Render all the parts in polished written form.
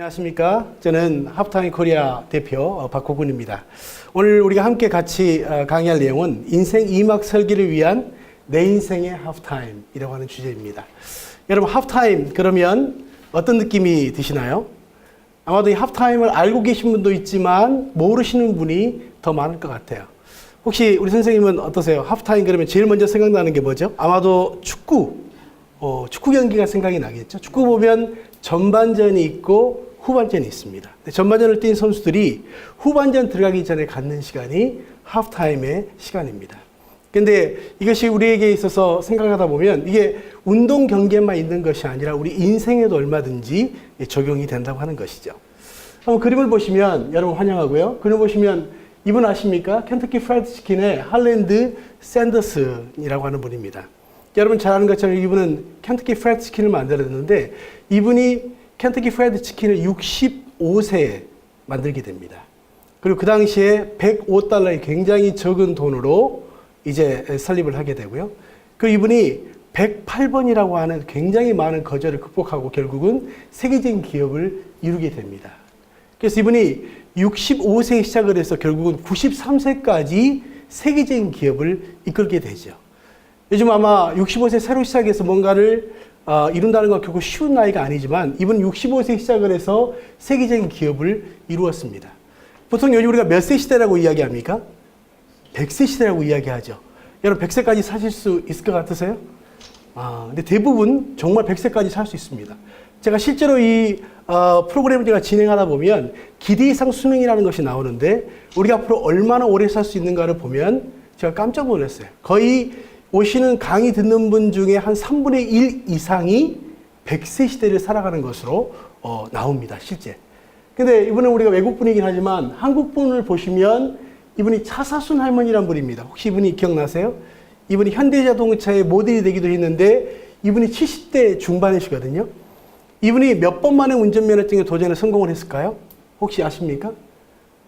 안녕하십니까. 저는 하프타임 코리아 대표 박호근입니다. 오늘 우리가 함께 같이 강의할 내용은 인생 2막 설계를 위한 내 인생의 하프타임이라고 하는 주제입니다. 여러분, 하프타임 그러면 어떤 느낌이 드시나요? 아마도 이 하프타임을 알고 계신 분도 있지만 모르시는 분이 더 많을 것 같아요. 혹시 우리 선생님은 어떠세요? 하프타임 그러면 제일 먼저 생각나는 게 뭐죠? 아마도 축구 경기가 생각이 나겠죠. 축구 보면 전반전이 있고 후반전이 있습니다. 전반전을 뛴 선수들이 후반전 들어가기 전에 갖는 시간이 하프타임의 시간입니다. 근데 이것이 우리에게 있어서 생각하다 보면 이게 운동 경기에만 있는 것이 아니라 우리 인생에도 얼마든지 적용이 된다고 하는 것이죠. 한번 그림을 보시면 여러분 환영하고요. 그림 보시면 이분 아십니까? 켄터키 프라이드 치킨의 할랜드 샌더슨이라고 하는 분입니다. 여러분 잘 아는 것처럼 이분은 켄터키 프라이드 치킨을 만들었는데 이분이 켄터키 프라이드 치킨을 65세에 만들게 됩니다. 그리고 그 당시에 $105의 굉장히 적은 돈으로 이제 설립을 하게 되고요. 그리고 이분이 108번이라고 하는 굉장히 많은 거절을 극복하고 결국은 세계적인 기업을 이루게 됩니다. 그래서 이분이 65세에 시작을 해서 결국은 93세까지 세계적인 기업을 이끌게 되죠. 요즘 아마 65세 새로 시작해서 뭔가를 이룬다는 건 결코 쉬운 나이가 아니지만 이분은 65세에 시작을 해서 세계적인 기업을 이루었습니다. 보통 요즘 우리가 몇 세 시대라고 이야기합니까? 100세 시대라고 이야기하죠. 여러분 100세까지 사실 수 있을 것 같으세요? 근데 대부분 정말 100세까지 살 수 있습니다. 제가 실제로 이 프로그램을 제가 진행하다 보면 기대 이상 수명이라는 것이 나오는데 우리가 앞으로 얼마나 오래 살 수 있는가를 보면 제가 깜짝 놀랐어요. 거의 오시는 강의 듣는 분 중에 한 3분의 1 이상이 100세 시대를 살아가는 것으로 나옵니다, 실제. 근데 이분은 우리가 외국분이긴 하지만 한국분을 보시면 이분이 차사순 할머니란 분입니다. 혹시 이분이 기억나세요? 이분이 현대자동차의 모델이 되기도 했는데 이분이 70대 중반이시거든요. 이분이 몇 번 만에 운전면허증에 도전에 성공을 했을까요? 혹시 아십니까?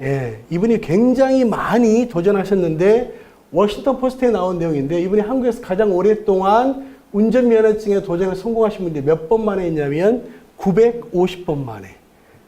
예, 이분이 굉장히 많이 도전하셨는데 워싱턴 포스트에 나온 내용인데 이분이 한국에서 가장 오랫동안 운전면허증에 도전에 성공하신 분들이 몇 번 만에 했냐면 950번 만에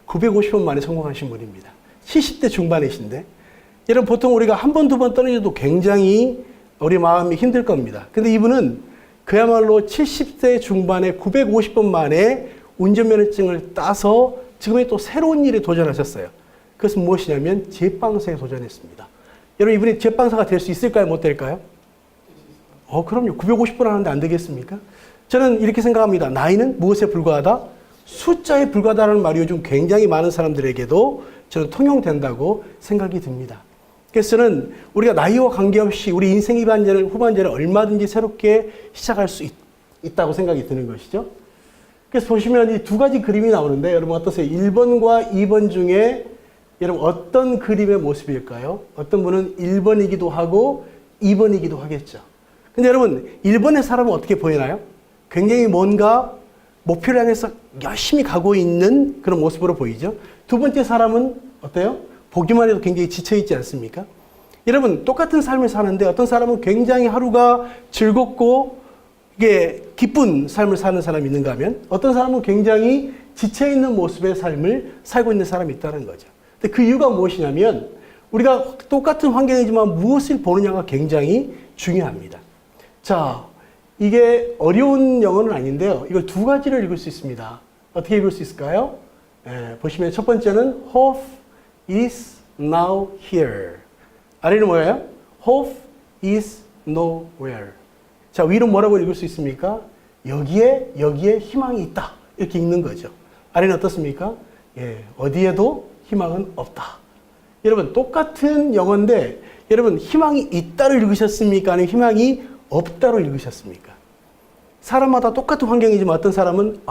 950번 만에 성공하신 분입니다. 70대 중반이신데 여러분 보통 우리가 한 번, 두 번 떨어져도 굉장히 우리 마음이 힘들 겁니다. 근데 이분은 그야말로 70대 중반에 950번 만에 운전면허증을 따서 지금의 또 새로운 일에 도전하셨어요. 그것은 무엇이냐면 제빵사에 도전했습니다. 여러분 이분이 제빵사가 될 수 있을까요? 못 될까요? 그럼요. 950번 하는데 안 되겠습니까? 저는 이렇게 생각합니다. 나이는 무엇에 불과하다? 숫자에 불과하다는 말이 요즘 굉장히 많은 사람들에게도 저는 통용된다고 생각이 듭니다. 그래서 저는 우리가 나이와 관계없이 우리 인생 후반전을 얼마든지 새롭게 시작할 수 있다고 생각이 드는 것이죠. 그래서 보시면 이 두 가지 그림이 나오는데 여러분 어떠세요? 1번과 2번 중에 여러분 어떤 그림의 모습일까요? 어떤 분은 1번이기도 하고 2번이기도 하겠죠. 근데 여러분 1번의 사람은 어떻게 보이나요? 굉장히 뭔가 목표를 향해서 열심히 가고 있는 그런 모습으로 보이죠. 두 번째 사람은 어때요? 보기만 해도 굉장히 지쳐있지 않습니까? 여러분 똑같은 삶을 사는데 어떤 사람은 굉장히 하루가 즐겁고 이게 기쁜 삶을 사는 사람이 있는가 하면 어떤 사람은 굉장히 지쳐있는 모습의 삶을 살고 있는 사람이 있다는 거죠. 근데 그 이유가 무엇이냐면 우리가 똑같은 환경이지만 무엇을 보느냐가 굉장히 중요합니다. 자, 이게 어려운 영어는 아닌데요. 이걸 두 가지를 읽을 수 있습니다. 어떻게 읽을 수 있을까요? 보시면 첫 번째는 Hope is now here. 아래는 뭐예요? Hope is nowhere. 자, 위로 뭐라고 읽을 수 있습니까? 여기에 희망이 있다. 이렇게 읽는 거죠. 아래는 어떻습니까? 어디에도 희망은 없다. 여러분 똑같은 영어인데 여러분 희망이 있다로 읽으셨습니까? 아니면 희망이 없다로 읽으셨습니까? 사람마다 똑같은 환경이지만 어떤 사람은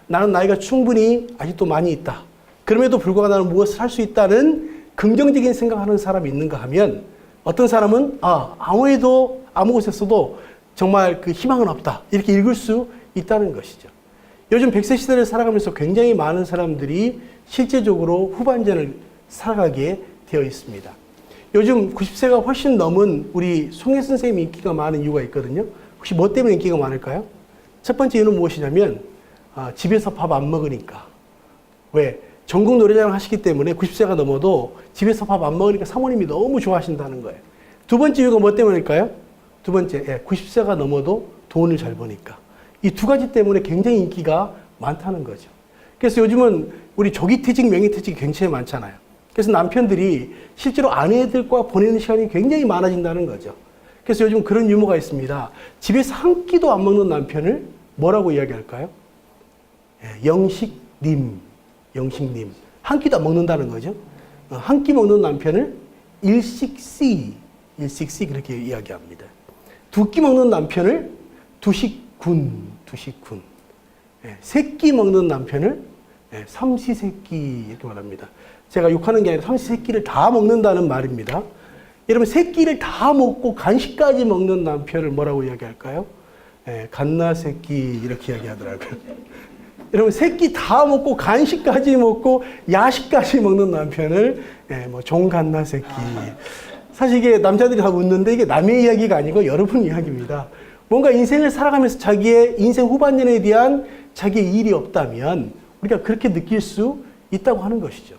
나는 나이가 충분히 아직도 많이 있다. 그럼에도 불구하고 나는 무엇을 할 수 있다는 긍정적인 생각하는 사람이 있는가 하면 어떤 사람은 아무 곳에서도 정말 그 희망은 없다. 이렇게 읽을 수 있다는 것이죠. 요즘 100세 시대를 살아가면서 굉장히 많은 사람들이 실제적으로 후반전을 살아가게 되어 있습니다. 요즘 90세가 훨씬 넘은 우리 송혜 선생님이 인기가 많은 이유가 있거든요. 혹시 뭐 때문에 인기가 많을까요? 첫 번째 이유는 무엇이냐면 집에서 밥 안 먹으니까. 왜? 전국 노래자랑 하시기 때문에 90세가 넘어도 집에서 밥 안 먹으니까 사모님이 너무 좋아하신다는 거예요. 두 번째 이유가 뭐 때문일까요? 두 번째, 90세가 넘어도 돈을 잘 버니까. 이 두 가지 때문에 굉장히 인기가 많다는 거죠. 그래서 요즘은 우리 조기퇴직, 명예퇴직이 굉장히 많잖아요. 그래서 남편들이 실제로 아내들과 보내는 시간이 굉장히 많아진다는 거죠. 그래서 요즘 그런 유머가 있습니다. 집에서 한 끼도 안 먹는 남편을 뭐라고 이야기할까요? 영식님. 한 끼도 안 먹는다는 거죠. 한 끼 먹는 남편을 일식씨 그렇게 이야기합니다. 두 끼 먹는 남편을 두식군. 세 끼 먹는 남편을 삼시세끼 이렇게 말합니다. 제가 욕하는 게 아니라 삼시세끼를 다 먹는다는 말입니다. 여러분 세 끼를 다 먹고 간식까지 먹는 남편을 뭐라고 이야기할까요? 갓나새끼 이렇게 이야기하더라고요. 여러분 세 끼 다 먹고 간식까지 먹고 야식까지 먹는 남편을 뭐 종갓나새끼. 사실 이게 남자들이 다 웃는데 이게 남의 이야기가 아니고 여러분 이야기입니다. 뭔가 인생을 살아가면서 자기의 인생 후반년에 대한 자기의 일이 없다면 우리가 그렇게 느낄 수 있다고 하는 것이죠.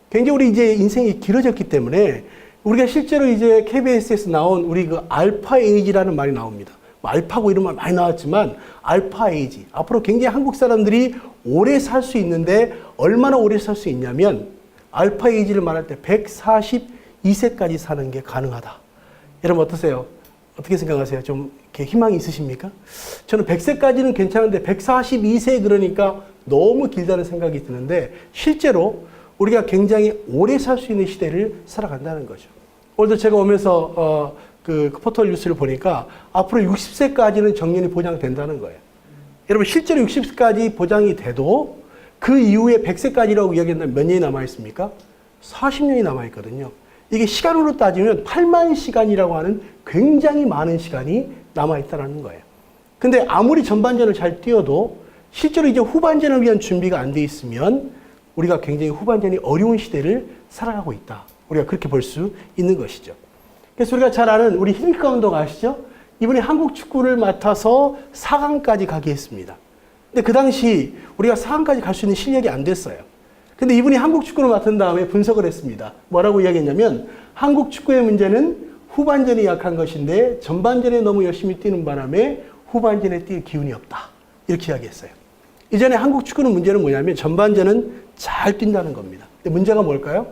굉장히 우리 이제 인생이 길어졌기 때문에 우리가 실제로 이제 KBS에서 나온 우리 그 알파 에이지라는 말이 나옵니다. 뭐 알파고 이런 말 많이 나왔지만 알파 에이지. 앞으로 굉장히 한국 사람들이 오래 살 수 있는데 얼마나 오래 살 수 있냐면 알파 에이지를 말할 때 142세까지 사는 게 가능하다. 여러분 어떠세요? 어떻게 생각하세요? 좀 이렇게 희망이 있으십니까? 저는 100세까지는 괜찮은데 142세 그러니까 너무 길다는 생각이 드는데 실제로 우리가 굉장히 오래 살 수 있는 시대를 살아간다는 거죠. 오늘도 제가 오면서 그 포털 뉴스를 보니까 앞으로 60세까지는 정년이 보장된다는 거예요. 여러분 실제로 60세까지 보장이 돼도 그 이후에 100세까지라고 이야기한다면 몇 년이 남아있습니까? 40년이 남아있거든요. 이게 시간으로 따지면 8만 시간이라고 하는 굉장히 많은 시간이 남아있다는 거예요. 근데 아무리 전반전을 잘 뛰어도 실제로 이제 후반전을 위한 준비가 안 돼 있으면 우리가 굉장히 후반전이 어려운 시대를 살아가고 있다. 우리가 그렇게 볼 수 있는 것이죠. 그래서 우리가 잘 아는 우리 힐 감독 아시죠? 이분이 한국 축구를 맡아서 4강까지 가게 했습니다. 근데 그 당시 우리가 4강까지 갈 수 있는 실력이 안 됐어요. 근데 이분이 한국 축구를 맡은 다음에 분석을 했습니다. 뭐라고 이야기했냐면 한국 축구의 문제는 후반전이 약한 것인데 전반전에 너무 열심히 뛰는 바람에 후반전에 뛸 기운이 없다. 이렇게 이야기했어요. 이전에 한국 축구는 문제는 뭐냐면 전반전은 잘 뛴다는 겁니다. 근데 문제가 뭘까요?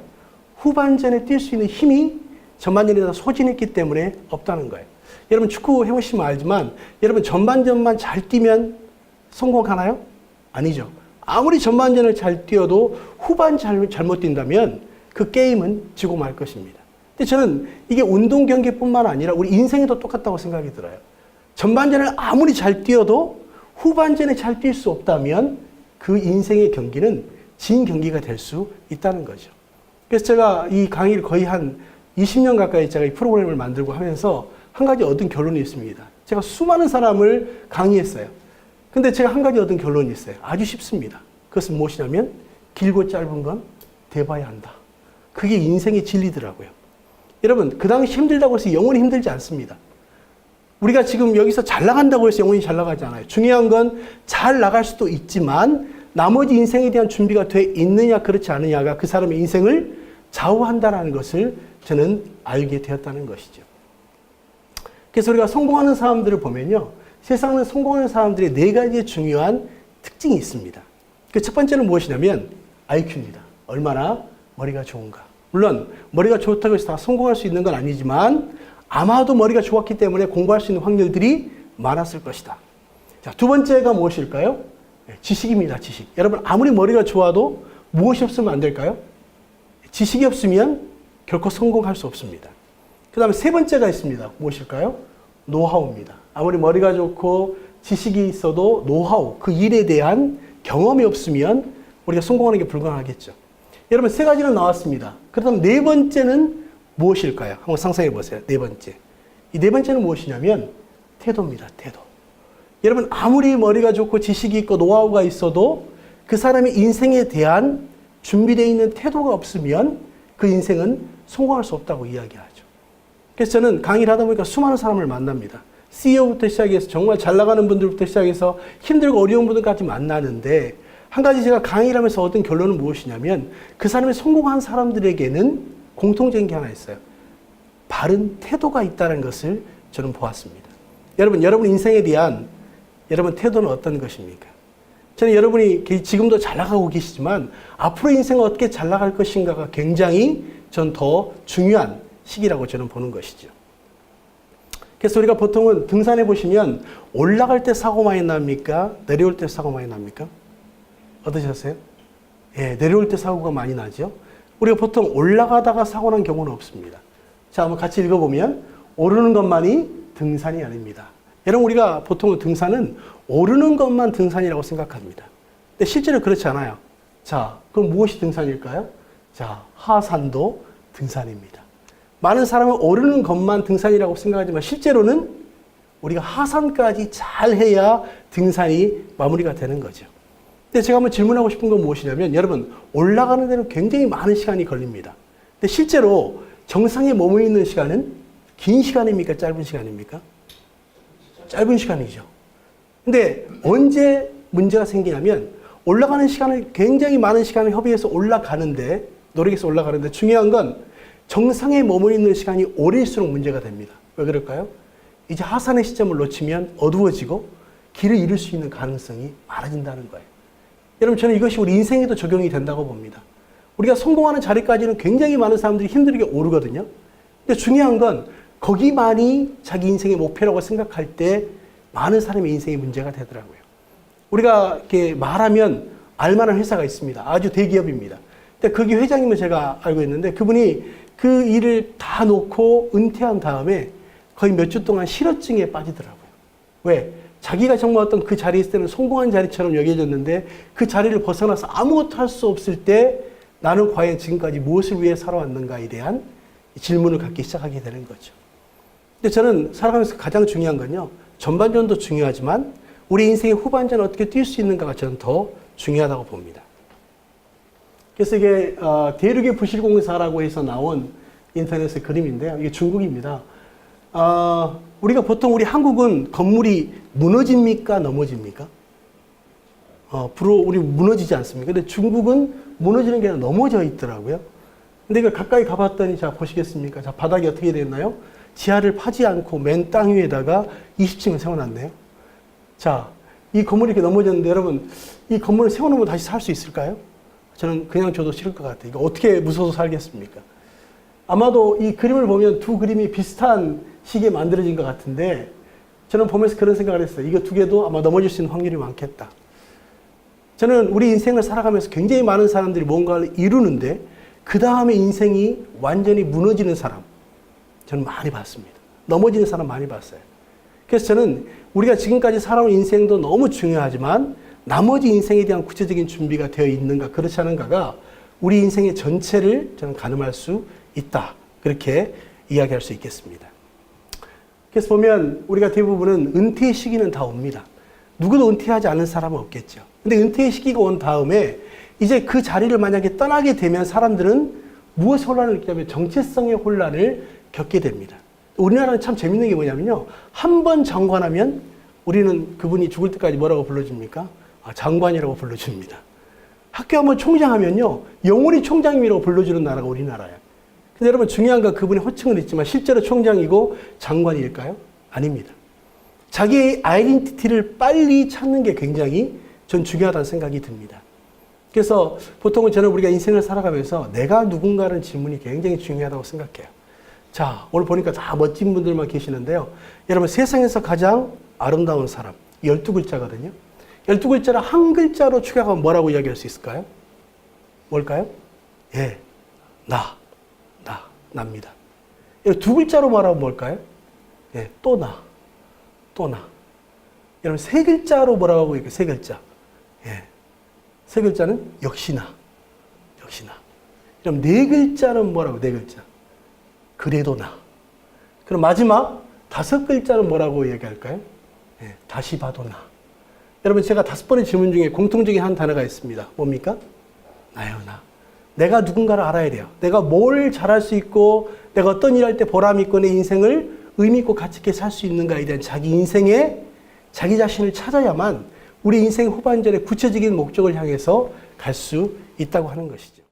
후반전에 뛸 수 있는 힘이 전반전에 다 소진했기 때문에 없다는 거예요. 여러분 축구 해보시면 알지만 여러분 전반전만 잘 뛰면 성공하나요? 아니죠. 아무리 전반전을 잘 뛰어도 후반전 잘못 뛴다면 그 게임은 지고 말 것입니다. 근데 저는 이게 운동 경기뿐만 아니라 우리 인생에도 똑같다고 생각이 들어요. 전반전을 아무리 잘 뛰어도 후반전에 잘 뛸 수 없다면 그 인생의 경기는 진 경기가 될 수 있다는 거죠. 그래서 제가 이 강의를 거의 한 20년 가까이 제가 이 프로그램을 만들고 하면서 한 가지 얻은 결론이 있습니다. 제가 수많은 사람을 강의했어요. 근데 제가 한 가지 얻은 결론이 있어요. 아주 쉽습니다. 그것은 무엇이냐면 길고 짧은 건 돼봐야 한다. 그게 인생의 진리더라고요. 여러분 그 당시 힘들다고 해서 영원히 힘들지 않습니다. 우리가 지금 여기서 잘 나간다고 해서 영원히 잘 나가지 않아요. 중요한 건 잘 나갈 수도 있지만 나머지 인생에 대한 준비가 돼 있느냐 그렇지 않느냐가 그 사람의 인생을 좌우한다는 것을 저는 알게 되었다는 것이죠. 그래서 우리가 성공하는 사람들을 보면요. 세상은 성공하는 사람들의 4가지의 중요한 특징이 있습니다. 그 첫 번째는 무엇이냐면 IQ입니다. 얼마나 머리가 좋은가. 물론 머리가 좋다고 해서 다 성공할 수 있는 건 아니지만 아마도 머리가 좋았기 때문에 공부할 수 있는 확률들이 많았을 것이다. 자, 두 번째가 무엇일까요? 지식입니다. 지식. 여러분 아무리 머리가 좋아도 무엇이 없으면 안 될까요? 지식이 없으면 결코 성공할 수 없습니다. 그 다음에 세 번째가 있습니다. 무엇일까요? 노하우입니다. 아무리 머리가 좋고 지식이 있어도 노하우, 그 일에 대한 경험이 없으면 우리가 성공하는 게 불가능하겠죠. 여러분 3가지는 나왔습니다. 그렇다면 4번째는 무엇일까요? 한번 상상해 보세요. 4번째. 이 4번째는 무엇이냐면 태도입니다. 태도. 여러분 아무리 머리가 좋고 지식이 있고 노하우가 있어도 그 사람의 인생에 대한 준비되어 있는 태도가 없으면 그 인생은 성공할 수 없다고 이야기하죠. 그래서 저는 강의를 하다 보니까 수많은 사람을 만납니다. CEO부터 시작해서 정말 잘 나가는 분들부터 시작해서 힘들고 어려운 분들까지 만나는데 한 가지 제가 강의를 하면서 얻은 결론은 무엇이냐면 그 사람이 성공한 사람들에게는 공통적인 게 하나 있어요. 바른 태도가 있다는 것을 저는 보았습니다. 여러분 인생에 대한 여러분 태도는 어떤 것입니까? 저는 여러분이 지금도 잘 나가고 계시지만 앞으로 인생을 어떻게 잘 나갈 것인가가 굉장히 전 더 중요한 시기라고 저는 보는 것이죠. 그래서 우리가 보통은 등산해 보시면 올라갈 때 사고 많이 납니까? 내려올 때 사고 많이 납니까? 어떠셨어요? 예, 내려올 때 사고가 많이 나죠. 우리가 보통 올라가다가 사고 난 경우는 없습니다. 자, 한번 같이 읽어보면 오르는 것만이 등산이 아닙니다. 여러분 우리가 보통 등산은 오르는 것만 등산이라고 생각합니다. 근데 실제로 그렇지 않아요. 자, 그럼 무엇이 등산일까요? 자, 하산도 등산입니다. 많은 사람은 오르는 것만 등산이라고 생각하지만 실제로는 우리가 하산까지 잘 해야 등산이 마무리가 되는 거죠. 근데 제가 한번 질문하고 싶은 건 무엇이냐면 여러분 올라가는 데는 굉장히 많은 시간이 걸립니다. 근데 실제로 정상에 머무르 있는 시간은 긴 시간입니까? 짧은 시간입니까? 짧은 시간이죠. 근데 언제 문제가 생기냐면 올라가는 시간을 굉장히 많은 시간을 협의해서 올라가는데 노력해서 올라가는데 중요한 건 정상에 머무르 있는 시간이 오래일수록 문제가 됩니다. 왜 그럴까요? 이제 하산의 시점을 놓치면 어두워지고 길을 잃을 수 있는 가능성이 많아진다는 거예요. 여러분 저는 이것이 우리 인생에도 적용이 된다고 봅니다. 우리가 성공하는 자리까지는 굉장히 많은 사람들이 힘들게 오르거든요. 근데 중요한 건 거기만이 자기 인생의 목표라고 생각할 때 많은 사람의 인생의 문제가 되더라고요. 우리가 이렇게 말하면 알만한 회사가 있습니다. 아주 대기업입니다. 근데 거기 회장님을 제가 알고 있는데 그분이 그 일을 다 놓고 은퇴한 다음에 거의 몇 주 동안 실어증에 빠지더라고요. 왜? 자기가 정말 어떤 그 자리에 있을 때는 성공한 자리처럼 여겨졌는데 그 자리를 벗어나서 아무것도 할 수 없을 때 나는 과연 지금까지 무엇을 위해 살아왔는가에 대한 질문을 갖기 시작하게 되는 거죠. 근데 저는 살아가면서 가장 중요한 건요. 전반전도 중요하지만 우리 인생의 후반전을 어떻게 뛸 수 있는가가 저는 더 중요하다고 봅니다. 그래서 이게 대륙의 부실공사라고 해서 나온 인터넷의 그림인데요. 이게 중국입니다. 우리가 보통 우리 한국은 건물이 무너집니까? 넘어집니까? 우리 무너지지 않습니까? 근데 중국은 무너지는 게 아니라 넘어져 있더라고요. 근데 이걸 가까이 가봤더니 자 보시겠습니까? 자 바닥이 어떻게 됐나요? 지하를 파지 않고 맨 땅 위에다가 20층을 세워놨네요. 자, 이 건물이 이렇게 넘어졌는데 여러분 이 건물을 세워놓으면 다시 살 수 있을까요? 저는 그냥 줘도 싫을 것 같아요. 이거 어떻게 무서워서 살겠습니까? 아마도 이 그림을 보면 두 그림이 비슷한 시기에 만들어진 것 같은데 저는 보면서 그런 생각을 했어요. 이거 두 개도 아마 넘어질 수 있는 확률이 많겠다. 저는 우리 인생을 살아가면서 굉장히 많은 사람들이 뭔가를 이루는데 그 다음에 인생이 완전히 무너지는 사람 저는 많이 봤습니다. 넘어지는 사람 많이 봤어요. 그래서 저는 우리가 지금까지 살아온 인생도 너무 중요하지만 나머지 인생에 대한 구체적인 준비가 되어 있는가 그렇지 않은가가 우리 인생의 전체를 저는 가늠할 수 있다. 그렇게 이야기할 수 있겠습니다. 그래서 보면 우리가 대부분은 은퇴의 시기는 다 옵니다. 누구도 은퇴하지 않은 사람은 없겠죠. 근데 은퇴의 시기가 온 다음에 이제 그 자리를 만약에 떠나게 되면 사람들은 무엇의 혼란을 느끼냐면 정체성의 혼란을 겪게 됩니다. 우리나라는 참 재밌는 게 뭐냐면요. 한 번 장관하면 우리는 그분이 죽을 때까지 뭐라고 불러줍니까? 장관이라고 불러줍니다. 학교 한번 총장하면요. 영원히 총장님이라고 불러주는 나라가 우리나라예요. 근데 여러분 중요한 건 그분이 호칭은 있지만 실제로 총장이고 장관일까요? 아닙니다. 자기의 아이덴티티를 빨리 찾는 게 굉장히 전 중요하다는 생각이 듭니다. 그래서 보통은 저는 우리가 인생을 살아가면서 내가 누군가라는 질문이 굉장히 중요하다고 생각해요. 자, 오늘 보니까 다 멋진 분들만 계시는데요. 여러분 세상에서 가장 아름다운 사람 12글자거든요. 12글자를 한 글자로 축약하면 뭐라고 이야기할 수 있을까요? 뭘까요? 예, 납니다. 두 글자로 말하면 뭘까요? 예, 또 나. 여러분 세 글자로 뭐라고 하고 있어요? 세 글자. 예, 세 글자는 역시나. 그럼 네 글자는 뭐라고? 네 글자. 그래도 나. 그럼 마지막 5글자는 뭐라고 얘기할까요? 예, 다시 봐도 나. 여러분 제가 5번의 질문 중에 공통적인 한 단어가 있습니다. 뭡니까? 나요, 나. 내가 누군가를 알아야 돼요. 내가 뭘 잘할 수 있고 내가 어떤 일을 할 때 보람 있고 내 인생을 의미 있고 가치 있게 살 수 있는가에 대한 자기 인생에 자기 자신을 찾아야만 우리 인생 후반전의 구체적인 목적을 향해서 갈 수 있다고 하는 것이죠.